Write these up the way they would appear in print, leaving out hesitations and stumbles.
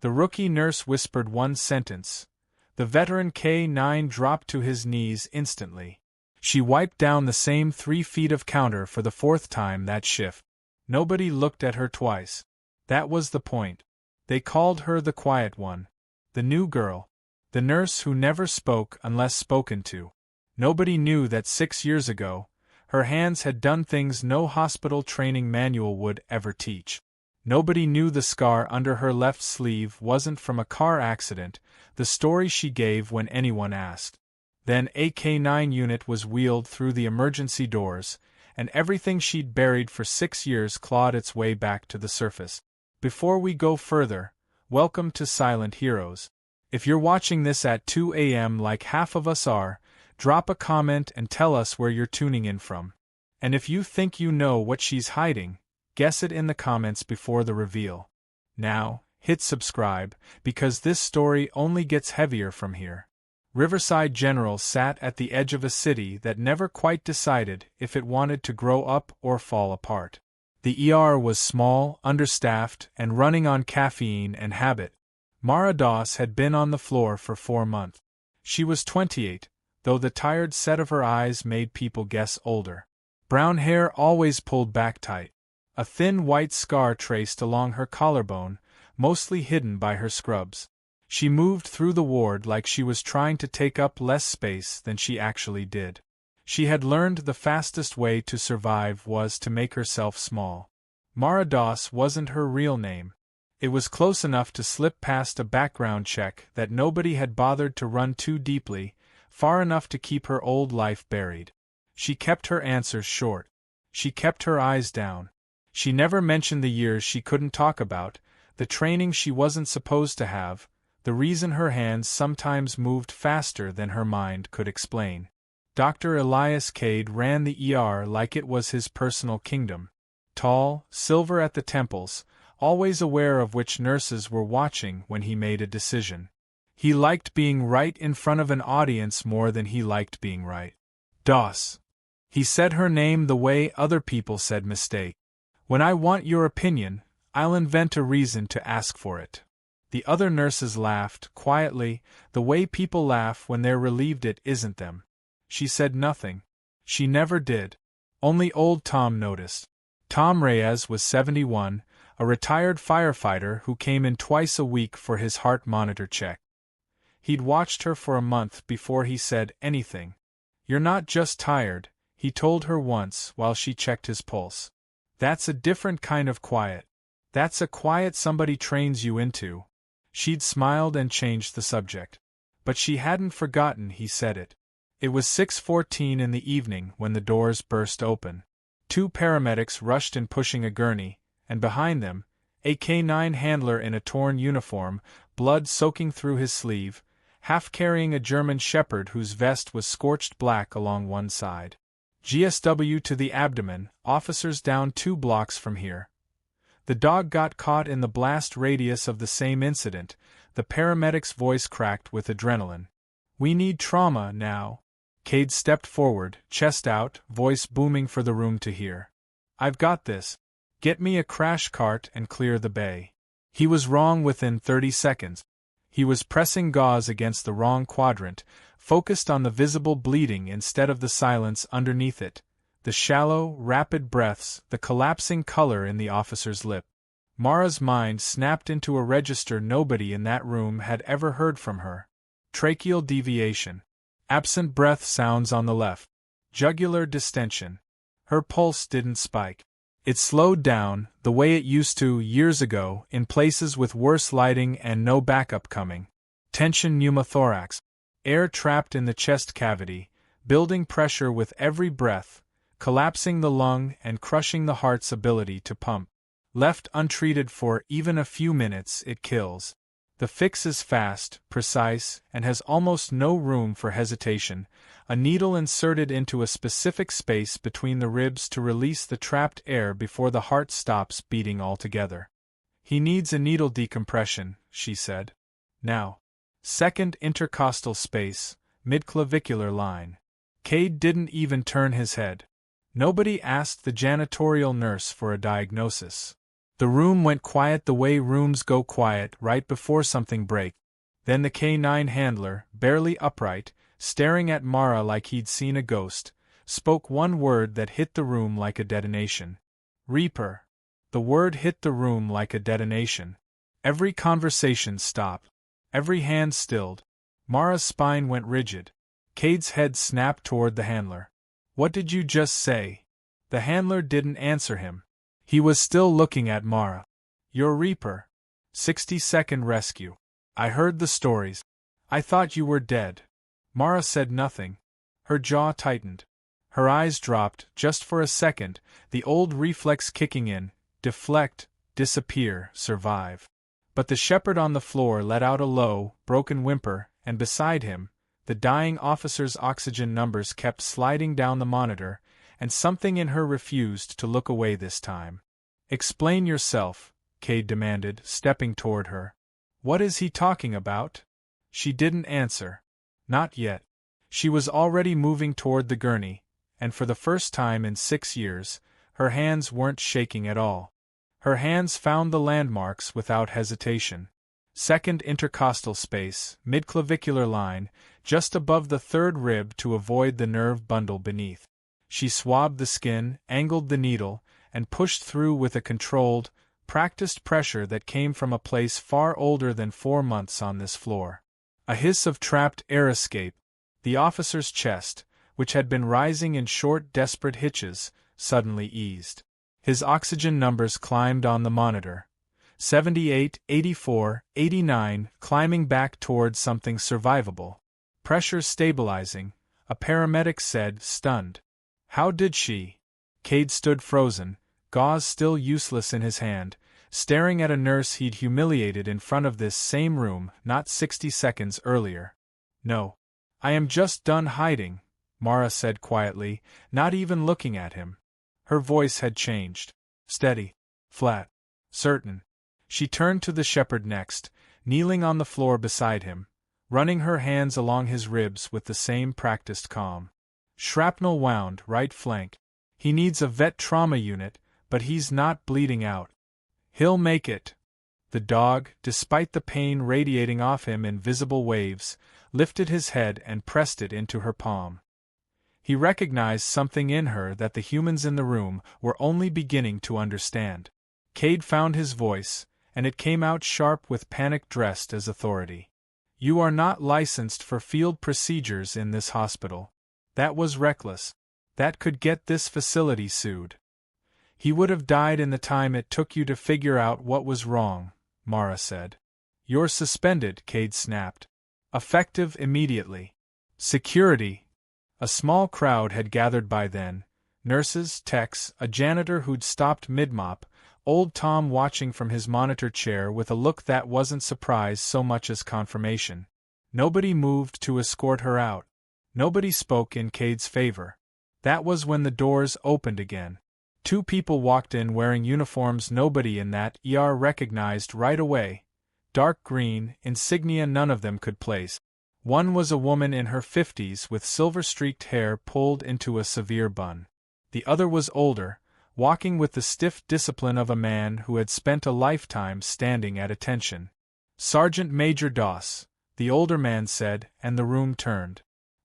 The rookie nurse whispered one sentence. The veteran K9 dropped to his knees instantly. She wiped down the same 3 feet of counter for the 4th time that shift. Nobody looked at her twice. That was the point. They called her the quiet one. The new girl. The nurse who never spoke unless spoken to. Nobody knew that 6 years ago, her hands had done things no hospital training manual would ever teach. Nobody knew the scar under her left sleeve wasn't from a car accident, the story she gave when anyone asked. Then a K9 unit was wheeled through the emergency doors, and everything she'd buried for 6 years clawed its way back to the surface. Before we go further, welcome to Silent Heroes. If you're watching this at 2 a.m. like half of us are, drop a comment and tell us where you're tuning in from. And if you think you know what she's hiding, guess it in the comments before the reveal. Now, hit subscribe, because this story only gets heavier from here. Riverside General sat at the edge of a city that never quite decided if it wanted to grow up or fall apart. The ER was small, understaffed, and running on caffeine and habit. Mara Doss had been on the floor for 4 months. She was 28, though the tired set of her eyes made people guess older. Brown hair always pulled back tight. A thin white scar traced along her collarbone, mostly hidden by her scrubs. She moved through the ward like she was trying to take up less space than she actually did. She had learned the fastest way to survive was to make herself small. Mara Doss wasn't her real name. It was close enough to slip past a background check that nobody had bothered to run too deeply, far enough to keep her old life buried. She kept her answers short. She kept her eyes down. She never mentioned the years she couldn't talk about, the training she wasn't supposed to have, the reason her hands sometimes moved faster than her mind could explain. Dr. Elias Cade ran the ER like it was his personal kingdom. Tall, silver at the temples, always aware of which nurses were watching when he made a decision. He liked being right in front of an audience more than he liked being right. Doss. He said her name the way other people said mistake. When I want your opinion, I'll invent a reason to ask for it. The other nurses laughed, quietly, the way people laugh when they're relieved it isn't them. She said nothing. She never did. Only old Tom noticed. Tom Reyes was 71, a retired firefighter who came in twice a week for his heart monitor check. He'd watched her for a month before he said anything. You're not just tired, he told her once while she checked his pulse. That's a different kind of quiet. That's a quiet somebody trains you into. She'd smiled and changed the subject. But she hadn't forgotten he said it. It was 6:14 in the evening when the doors burst open. 2 paramedics rushed in pushing a gurney, and behind them, a K9 handler in a torn uniform, blood soaking through his sleeve, half carrying a German shepherd whose vest was scorched black along one side. GSW to the abdomen, officers down 2 blocks from here. The dog got caught in the blast radius of the same incident, the paramedic's voice cracked with adrenaline. We need trauma now. Cade stepped forward, chest out, voice booming for the room to hear. I've got this. Get me a crash cart and clear the bay. He was wrong within 30 seconds. He was pressing gauze against the wrong quadrant, focused on the visible bleeding instead of the silence underneath it, the shallow, rapid breaths, the collapsing color in the officer's lip. Mara's mind snapped into a register nobody in that room had ever heard from her. Tracheal deviation. Absent breath sounds on the left. Jugular distension. Her pulse didn't spike. It slowed down, the way it used to years ago, in places with worse lighting and no backup coming. Tension pneumothorax. Air trapped in the chest cavity, building pressure with every breath, collapsing the lung and crushing the heart's ability to pump. Left untreated for even a few minutes, it kills. The fix is fast, precise, and has almost no room for hesitation, a needle inserted into a specific space between the ribs to release the trapped air before the heart stops beating altogether. He needs a needle decompression, she said. Now. Second intercostal space, midclavicular line. Cade didn't even turn his head. Nobody asked the janitorial nurse for a diagnosis. The room went quiet the way rooms go quiet right before something breaks. Then the K9 handler, barely upright, staring at Mara like he'd seen a ghost, spoke one word that hit the room like a detonation. Reaper. The word hit the room like a detonation. Every conversation stopped. Every hand stilled. Mara's spine went rigid. Cade's head snapped toward the handler. What did you just say? The handler didn't answer him. He was still looking at Mara. You're Reaper. 60-second rescue. I heard the stories. I thought you were dead. Mara said nothing. Her jaw tightened. Her eyes dropped, just for a second, the old reflex kicking in, deflect, disappear, survive. But the shepherd on the floor let out a low, broken whimper, and beside him, the dying officer's oxygen numbers kept sliding down the monitor, and something in her refused to look away this time. Explain yourself, Cade demanded, stepping toward her. What is he talking about? She didn't answer. Not yet. She was already moving toward the gurney, and for the first time in 6 years, her hands weren't shaking at all. Her hands found the landmarks without hesitation. Second intercostal space, midclavicular line, just above the third rib to avoid the nerve bundle beneath. She swabbed the skin, angled the needle, and pushed through with a controlled, practiced pressure that came from a place far older than 4 months on this floor. A hiss of trapped air escape. The officer's chest, which had been rising in short, desperate hitches, suddenly eased. His oxygen numbers climbed on the monitor. 78, 84, 89, climbing back toward something survivable. Pressure stabilizing, a paramedic said, stunned. How did she? Cade stood frozen, gauze still useless in his hand, staring at a nurse he'd humiliated in front of this same room not 60 seconds earlier. No. I am just done hiding, Mara said quietly, not even looking at him. Her voice had changed. Steady. Flat. Certain. She turned to the shepherd next, kneeling on the floor beside him, running her hands along his ribs with the same practiced calm. Shrapnel wound, right flank. He needs a vet trauma unit, but he's not bleeding out. He'll make it. The dog, despite the pain radiating off him in visible waves, lifted his head and pressed it into her palm. He recognized something in her that the humans in the room were only beginning to understand. Cade found his voice, and it came out sharp with panic dressed as authority. You are not licensed for field procedures in this hospital. That was reckless. That could get this facility sued. He would have died in the time it took you to figure out what was wrong, Mara said. You're suspended, Cade snapped. Effective immediately. Security. A small crowd had gathered by then. Nurses, techs, a janitor who'd stopped mid-mop, old Tom watching from his monitor chair with a look that wasn't surprise so much as confirmation. Nobody moved to escort her out. Nobody spoke in Cade's favor. That was when the doors opened again. 2 people walked in wearing uniforms nobody in that ER recognized right away. Dark green, insignia none of them could place. One was a woman in her 50s with silver-streaked hair pulled into a severe bun. The other was older, walking with the stiff discipline of a man who had spent a lifetime standing at attention. Sergeant Major Doss, the older man said, and the room turned.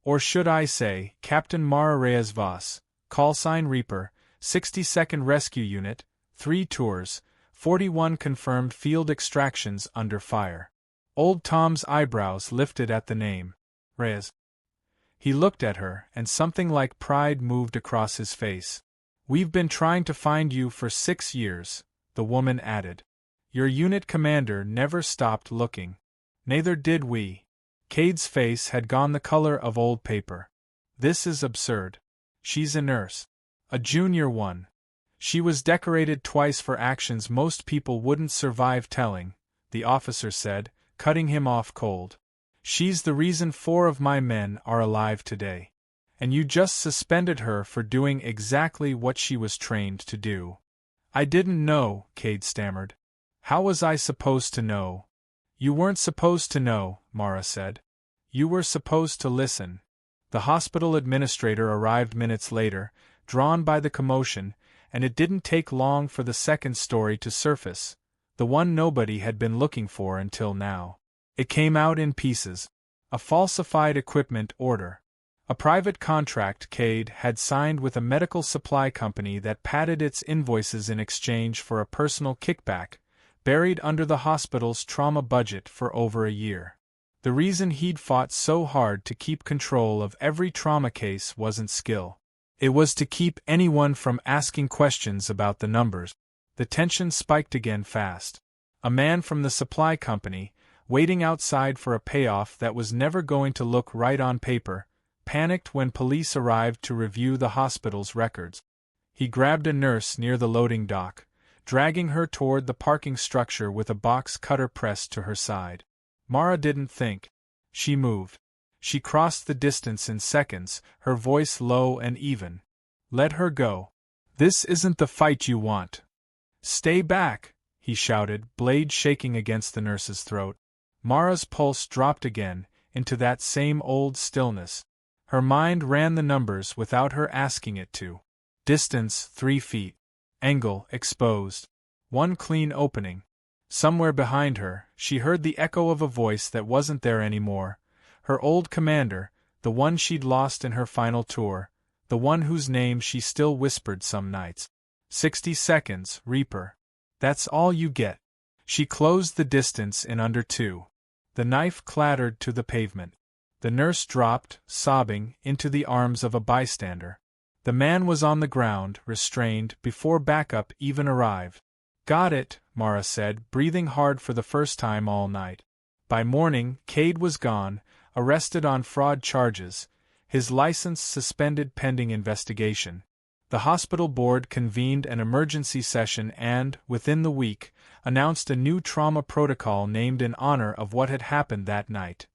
Or should I say, Captain Mara Reyes Voss, callsign Reaper, 62nd Rescue Unit, 3 tours, 41 confirmed field extractions under fire. Old Tom's eyebrows lifted at the name. Reyes. He looked at her, and something like pride moved across his face. We've been trying to find you for 6 years, the woman added. Your unit commander never stopped looking. Neither did we. Cade's face had gone the color of old paper. This is absurd. She's a nurse. A junior one. She was decorated twice for actions most people wouldn't survive telling, the officer said, cutting him off cold. She's the reason 4 of my men are alive today. And you just suspended her for doing exactly what she was trained to do. I didn't know, Cade stammered. How was I supposed to know? You weren't supposed to know, Mara said. You were supposed to listen. The hospital administrator arrived minutes later, drawn by the commotion, and it didn't take long for the second story to surface, the one nobody had been looking for until now. It came out in pieces. A falsified equipment order. A private contract Cade had signed with a medical supply company that padded its invoices in exchange for a personal kickback, buried under the hospital's trauma budget for over a year. The reason he'd fought so hard to keep control of every trauma case wasn't skill. It was to keep anyone from asking questions about the numbers. The tension spiked again fast. A man from the supply company, waiting outside for a payoff that was never going to look right on paper, panicked when police arrived to review the hospital's records. He grabbed a nurse near the loading dock, dragging her toward the parking structure with a box cutter pressed to her side. Mara didn't think. She moved. She crossed the distance in seconds, her voice low and even. Let her go. This isn't the fight you want. Stay back, he shouted, blade shaking against the nurse's throat. Mara's pulse dropped again, into that same old stillness. Her mind ran the numbers without her asking it to. Distance 3 feet. Angle exposed. One clean opening. Somewhere behind her, she heard the echo of a voice that wasn't there anymore. Her old commander, the one she'd lost in her final tour, the one whose name she still whispered some nights. 60 seconds, Reaper. That's all you get. She closed the distance in under 2. The knife clattered to the pavement. The nurse dropped, sobbing, into the arms of a bystander. The man was on the ground, restrained, before backup even arrived. Got it, Mara said, breathing hard for the first time all night. By morning, Cade was gone, arrested on fraud charges, his license suspended pending investigation. The hospital board convened an emergency session and, within the week, announced a new trauma protocol named in honor of what had happened that night.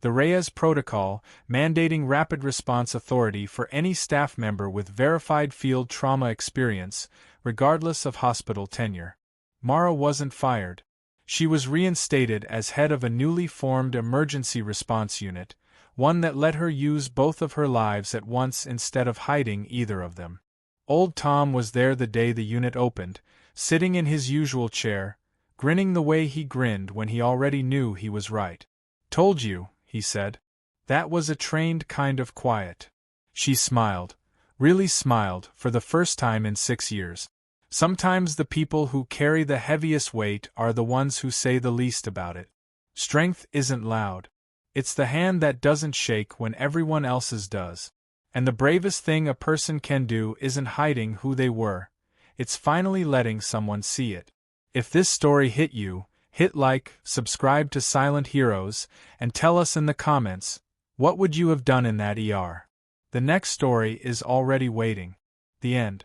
The Reyes Protocol, mandating rapid response authority for any staff member with verified field trauma experience, regardless of hospital tenure. Mara wasn't fired. She was reinstated as head of a newly formed emergency response unit, one that let her use both of her lives at once instead of hiding either of them. Old Tom was there the day the unit opened, sitting in his usual chair, grinning the way he grinned when he already knew he was right. Told you, he said. That was a trained kind of quiet. She smiled, really smiled, for the first time in 6 years. Sometimes the people who carry the heaviest weight are the ones who say the least about it. Strength isn't loud. It's the hand that doesn't shake when everyone else's does. And the bravest thing a person can do isn't hiding who they were. It's finally letting someone see it. If this story hit you, hit like, subscribe to Silent Heroes, and tell us in the comments, what would you have done in that ER? The next story is already waiting. The end.